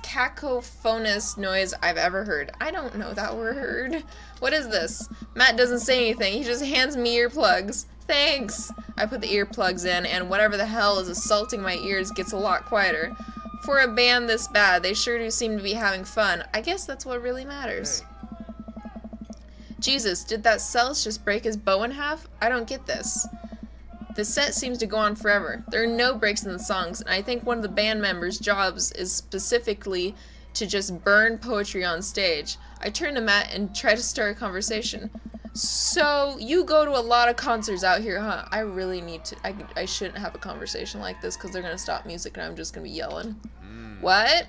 A: cacophonous noise I've ever heard. I don't know that word. What is this? Matt doesn't say anything. He just hands me earplugs. Thanks. I put the earplugs in, and whatever the hell is assaulting my ears gets a lot quieter. For a band this bad, they sure do seem to be having fun. I guess that's what really matters. Jesus, did that Cells just break his bow in half? I don't get this. The set seems to go on forever. There are no breaks in the songs, and I think one of the band members' jobs is specifically to just burn poetry on stage. I turn to Matt and try to start a conversation. So, you go to a lot of concerts out here, huh? I really need to... I shouldn't have a conversation like this because they're going to stop music and I'm just going to be yelling. What?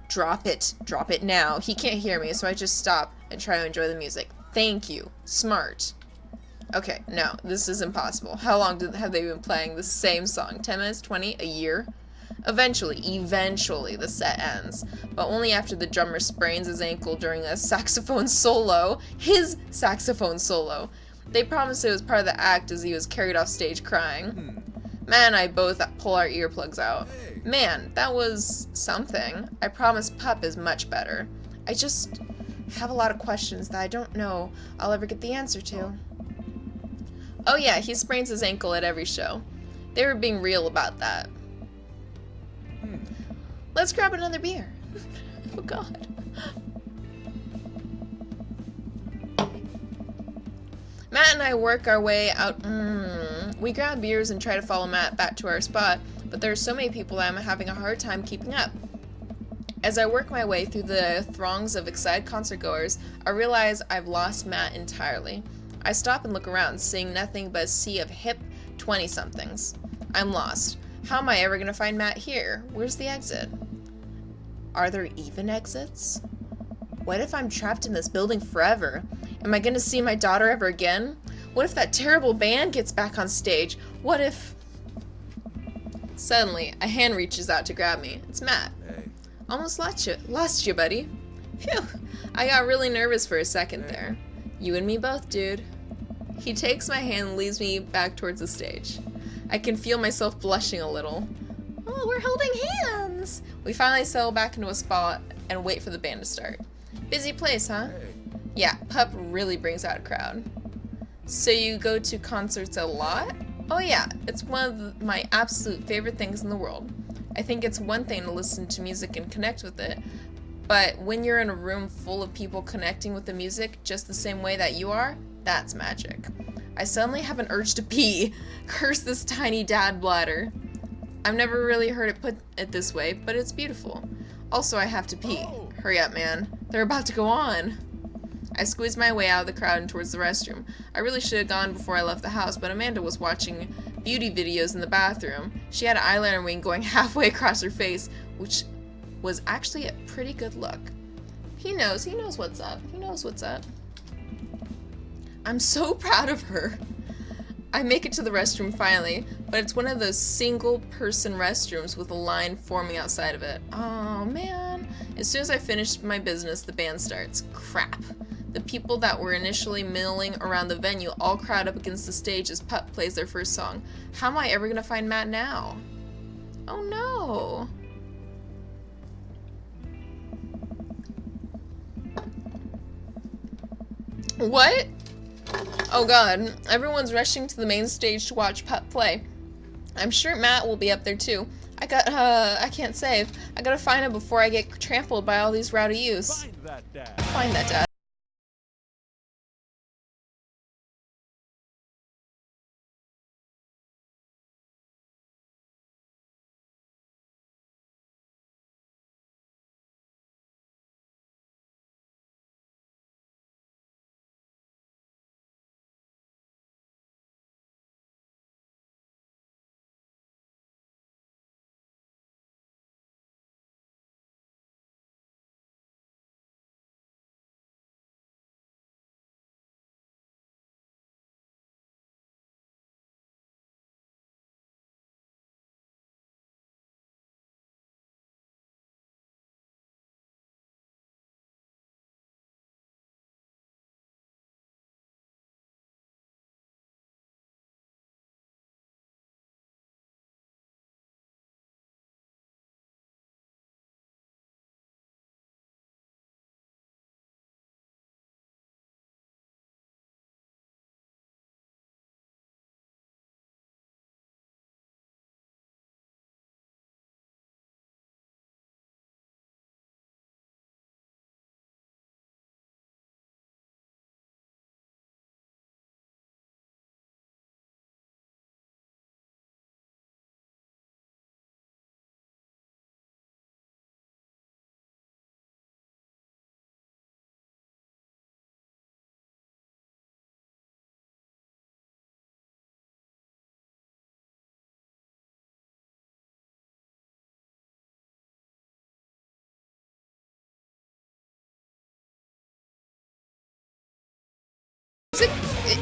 A: Drop it. Drop it now. He can't hear me, so I just stop and try to enjoy the music. Thank you. Smart. Okay, no, this is impossible. How long have they been playing the same song? 10 minutes? 20? A year? Eventually, the set ends, but only after the drummer sprains his ankle during a saxophone solo. His saxophone solo. They promised it was part of the act as he was carried off stage crying. Matt and I both pull our earplugs out. Man, that was something. I promise Pup is much better. I just have a lot of questions that I don't know I'll ever get the answer to. Oh yeah, he sprains his ankle at every show. They were being real about that. Let's grab another beer. Oh god. Matt and I work our way out. We grab beers and try to follow Matt back to our spot, but there are so many people that I'm having a hard time keeping up. As I work my way through the throngs of excited concertgoers, I realize I've lost Matt entirely. I stop and look around, seeing nothing but a sea of hip 20-somethings. I'm lost. How am I ever going to find Matt here? Where's the exit? Are there even exits? What if I'm trapped in this building forever? Am I going to see my daughter ever again? What if that terrible band gets back on stage? What if... Suddenly, a hand reaches out to grab me. It's Matt.
D: Hey.
A: Almost lost you, buddy. Phew. I got really nervous for a second there. You and me both, dude. He takes my hand and leads me back towards the stage. I can feel myself blushing a little. Oh, we're holding hands! We finally settle back into a spot and wait for the band to start. Busy place, huh?
D: Hey.
A: Yeah, Pup really brings out a crowd. So you go to concerts a lot? Oh yeah, it's one of my absolute favorite things in the world. I think it's one thing to listen to music and connect with it, but when you're in a room full of people connecting with the music just the same way that you are, that's magic. I suddenly have an urge to pee. Curse this tiny dad bladder. I've never really heard it put it this way, but it's beautiful. Also, I have to pee. Hurry up, man. They're about to go on. I squeezed my way out of the crowd and towards the restroom. I really should have gone before I left the house, but Amanda was watching beauty videos in the bathroom. She had an eyeliner wing going halfway across her face, which was actually a pretty good look. He knows what's up. He knows what's up. I'm so proud of her. I make it to the restroom finally, but it's one of those single-person restrooms with a line forming outside of it. Oh, man. As soon as I finish my business, the band starts. Crap. The people that were initially milling around the venue all crowd up against the stage as Pup plays their first song. How am I ever gonna find Matt now? Oh, no. What? Oh god, everyone's rushing to the main stage to watch Pup play. I'm sure Matt will be up there too. I can't save. I gotta find him before I get trampled by all these rowdy youths.
D: Find that dad.
A: Find that dad.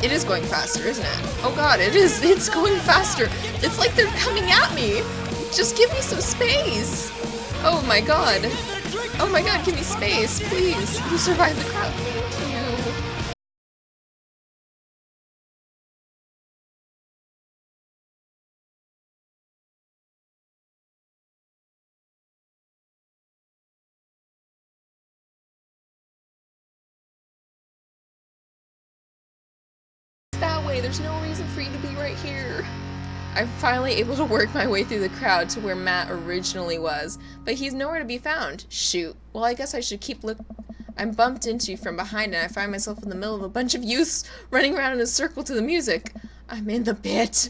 A: It is going faster, isn't it? Oh god, it is. It's going faster. It's like they're coming at me. Just give me some space. Oh my god. Oh my god, give me space, please. You survived the crowd. Thank you. That way, there's no reason for you to be right here. I'm finally able to work my way through the crowd to where Matt originally was, but he's nowhere to be found. Shoot. Well, I guess I should keep I'm bumped into from behind and I find myself in the middle of a bunch of youths running around in a circle to the music. I'm in the pit.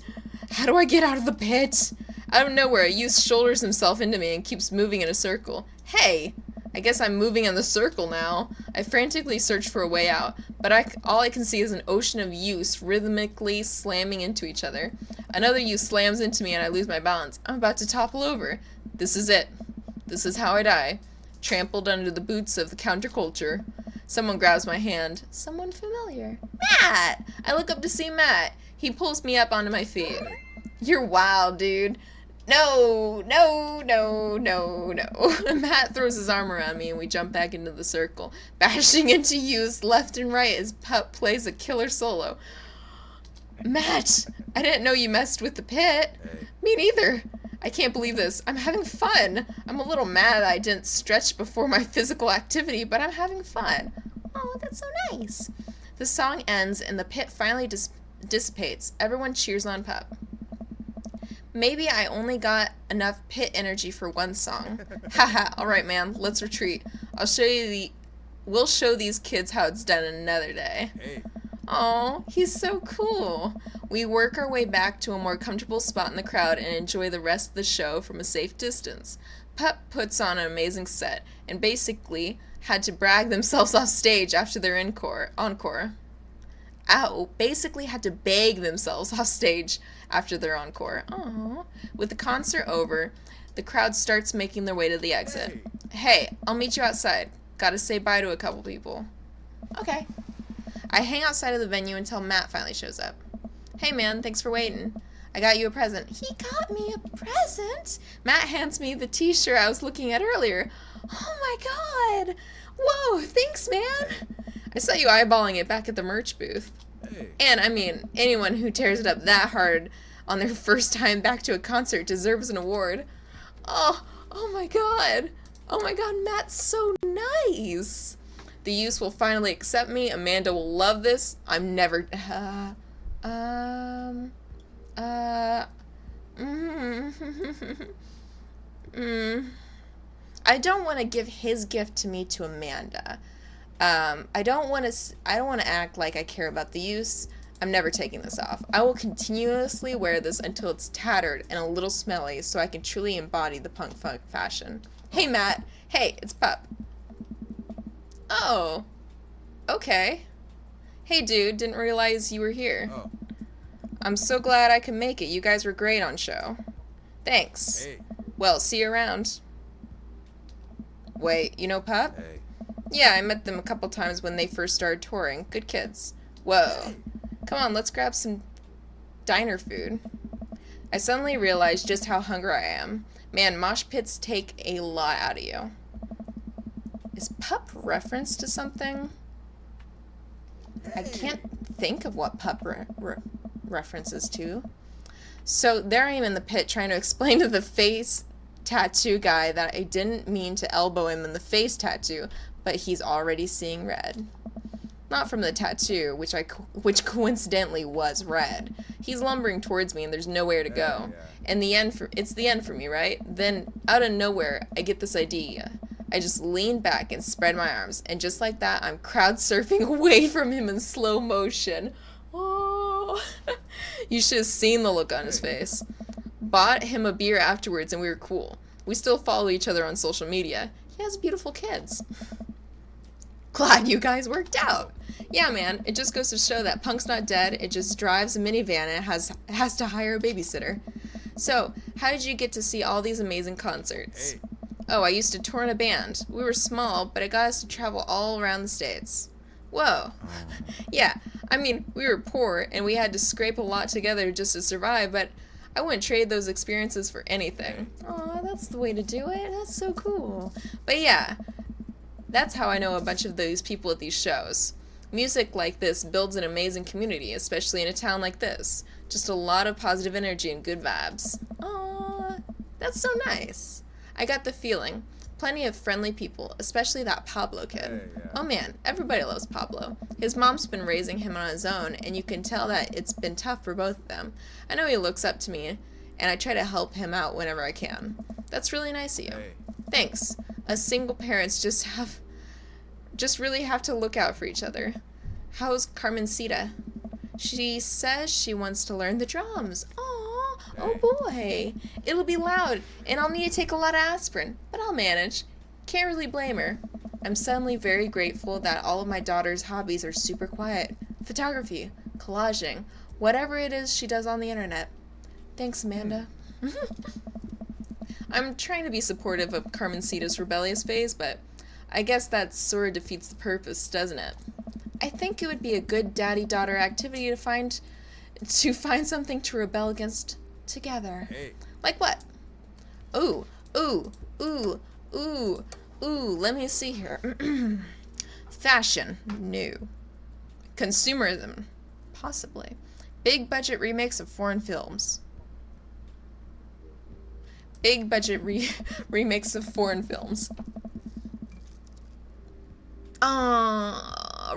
A: How do I get out of the pit? Out of nowhere, a youth shoulders himself into me and keeps moving in a circle. Hey! I guess I'm moving in the circle now. I frantically search for a way out, but all I can see is an ocean of youths rhythmically slamming into each other. Another youth slams into me and I lose my balance. I'm about to topple over. This is it. This is how I die. Trampled under the boots of the counterculture. Someone grabs my hand. Someone familiar. Matt! I look up to see Matt. He pulls me up onto my feet. You're wild, dude. No, no, no, no, no. Matt throws his arm around me and we jump back into the circle, bashing into youths left and right as Pup plays a killer solo. Matt, I didn't know you messed with the pit.
C: Hey.
A: Me neither. I can't believe this. I'm having fun. I'm a little mad I didn't stretch before my physical activity, but I'm having fun. Oh, that's so nice. The song ends and the pit finally dissipates. Everyone cheers on Pup. Maybe I only got enough pit energy for one song. Haha, alright man, let's retreat. We'll show these kids how it's done another day.
C: Hey.
A: Oh, he's so cool. We work our way back to a more comfortable spot in the crowd and enjoy the rest of the show from a safe distance. Pup puts on an amazing set and basically had to brag themselves off stage after their encore. Basically had to beg themselves off stage after their encore. Aww. With the concert over, the crowd starts making their way to the exit. Hey, I'll meet you outside. Gotta say bye to a couple people. Okay. I hang outside of the venue until Matt finally shows up. Hey man, thanks for waiting. I got you a present. He got me a present? Matt hands me the t-shirt I was looking at earlier. Oh my god! Whoa, thanks man! I saw you eyeballing it back at the merch booth.
D: Hey.
A: And, I mean, anyone who tears it up that hard on their first time back to a concert deserves an award. Oh my god! Oh my god, Matt's so nice! The youth will finally accept me. Amanda will love this. I'm never... I don't want to give his gift to me to Amanda. I don't want to act like I care about the use. I'm never taking this off. I will continuously wear this until it's tattered and a little smelly so I can truly embody the punk funk fashion. Hey, Matt. Hey, it's Pup. Oh. Okay. Hey, dude. Didn't realize you were here.
D: Oh.
A: I'm so glad I could make it. You guys were great on show. Thanks.
D: Hey.
A: Well, see you around. Wait, you know Pup?
D: Hey.
A: Yeah, I met them a couple times when they first started touring. Good kids. Whoa. Come on, let's grab some diner food. I suddenly realized just how hungry I am. Man, mosh pits take a lot out of you. Is Pup reference to something? I can't think of what Pup references to. So there I am in the pit trying to explain to the face tattoo guy that I didn't mean to elbow him in the face tattoo, but he's already seeing red. Not from the tattoo, which coincidentally was red. He's lumbering towards me and there's nowhere to go. And it's the end for me, right? Then, out of nowhere, I get this idea. I just lean back and spread my arms, and just like that, I'm crowd surfing away from him in slow motion. Oh, you should have seen the look on his face. Bought him a beer afterwards and we were cool. We still follow each other on social media. He has beautiful kids. Glad you guys worked out. Yeah, man, it just goes to show that punk's not dead. It just drives a minivan and has to hire a babysitter. So, how did you get to see all these amazing concerts?
D: Hey.
A: Oh, I used to tour in a band. We were small, but it got us to travel all around the States. Whoa. Yeah, I mean, we were poor, and we had to scrape a lot together just to survive, but I wouldn't trade those experiences for anything. Aw, that's the way to do it. That's so cool. But yeah, that's how I know a bunch of those people at these shows. Music like this builds an amazing community, especially in a town like this. Just a lot of positive energy and good vibes. Aw, that's so nice. I got the feeling. Plenty of friendly people, especially that Pablo kid.
D: Hey, yeah.
A: Oh man, everybody loves Pablo. His mom's been raising him on his own, and you can tell that it's been tough for both of them. I know he looks up to me, and I try to help him out whenever I can. That's really nice of you.
D: Hey.
A: Thanks. Us single parents just really have to look out for each other. How's Carmencita? She says she wants to learn the drums. Aw, oh boy. It'll be loud, and I'll need to take a lot of aspirin, but I'll manage. Can't really blame her. I'm suddenly very grateful that all of my daughter's hobbies are super quiet. Photography, collaging, whatever it is she does on the internet. Thanks, Amanda. I'm trying to be supportive of Carmencita's rebellious phase, but I guess that sort of defeats the purpose, doesn't it? I think it would be a good daddy-daughter activity to find something to rebel against together.
D: Hey.
A: Like what? Ooh, ooh, ooh, ooh, ooh, let me see here. Fashion, new. Consumerism, possibly. Big budget remakes of foreign films. Big budget remakes of foreign films.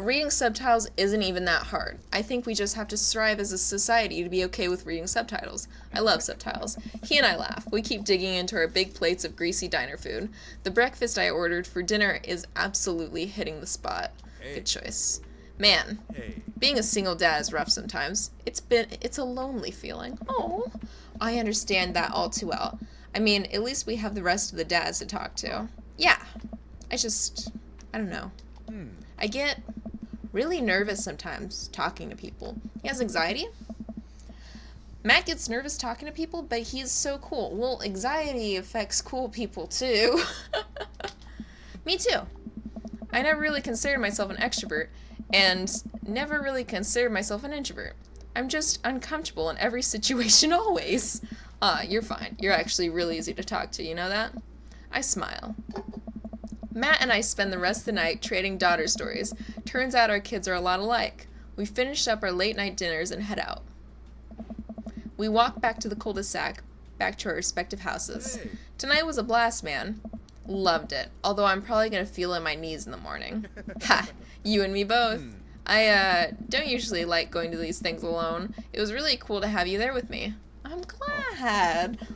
A: Reading subtitles isn't even that hard. I think we just have to strive as a society to be okay with reading subtitles. I love subtitles. He and I laugh. We keep digging into our big plates of greasy diner food. The breakfast I ordered for dinner is absolutely hitting the spot.
D: Hey.
A: Good choice. Man,
D: Hey.
A: being a single dad is rough sometimes. It's a lonely feeling. Oh, I understand that all too well. I mean, at least we have the rest of the dads to talk to. Yeah, I don't know. I get really nervous sometimes talking to people. He has anxiety. Matt gets nervous talking to people, but he's so cool. Well, anxiety affects cool people too. Me too. I never really considered myself an extrovert, and never really considered myself an introvert. I'm just uncomfortable in every situation always. You're fine. You're actually really easy to talk to, you know that? I smile. Matt and I spend the rest of the night trading daughter stories. Turns out our kids are a lot alike. We finish up our late night dinners and head out. We walk back to the cul-de-sac, back to our respective houses.
D: Hey.
A: Tonight was a blast, man. Loved it. Although I'm probably gonna feel in my knees in the morning. Ha! You and me both. I don't usually like going to these things alone. It was really cool to have you there with me. I'm glad.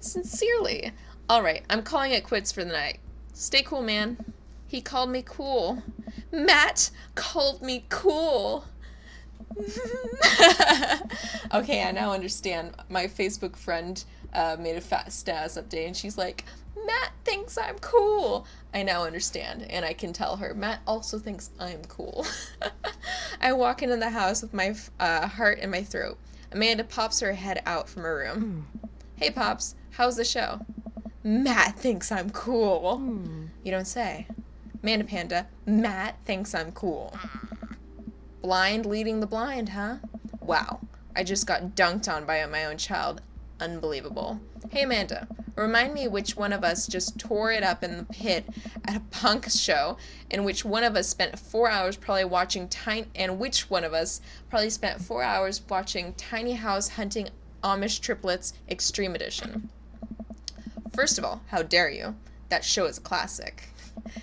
A: Sincerely. Alright, I'm calling it quits for the night. Stay cool, man. He called me cool. Matt called me cool. Okay, I now understand. My Facebook friend made a fat status update, and she's like, Matt thinks I'm cool. I now understand, and I can tell her, Matt also thinks I'm cool. I walk into the house with my heart in my throat. Amanda pops her head out from her room. Hey, Pops, how's the show? Matt thinks I'm cool. You don't say. Amanda Panda, Matt thinks I'm cool. Blind leading the blind, huh? Wow, I just got dunked on by my own child. Unbelievable. Hey, Amanda, remind me which one of us just tore it up in the pit at a punk show, and which one of us spent 4 hours probably watching Tiny House Hunting Amish Triplets Extreme Edition. First of all, how dare you? That show is a classic.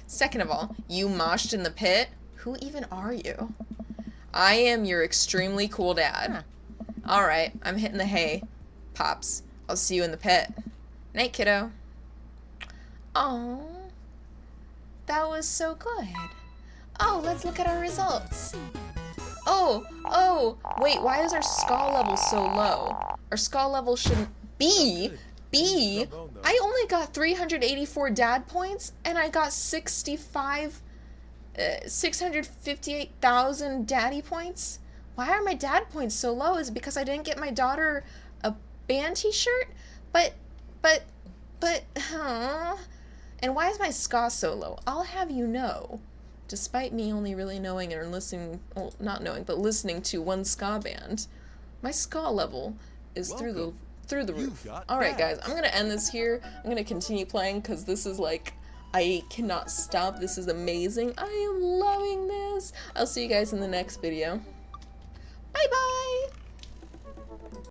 A: Second of all, you moshed in the pit? Who even are you? I am your extremely cool dad. Alright, I'm hitting the hay. Pops, I'll see you in the pit. Night, kiddo. Oh, that was so good. Oh, let's look at our results. Oh, wait, why is our skull level so low? Our skull level shouldn't be. I only got 384 dad points, and I got 658,000 daddy points. Why are my dad points so low? Is it because I didn't get my daughter a band t-shirt? But, and why is my ska so low? I'll have you know, despite me only really knowing or listening, well, not knowing, but listening to one ska band, my ska level is through the roof. Alright guys, I'm gonna end this here. I'm gonna continue playing because this is like, I cannot stop. This is amazing. I am loving this. I'll see you guys in the next video. Bye bye!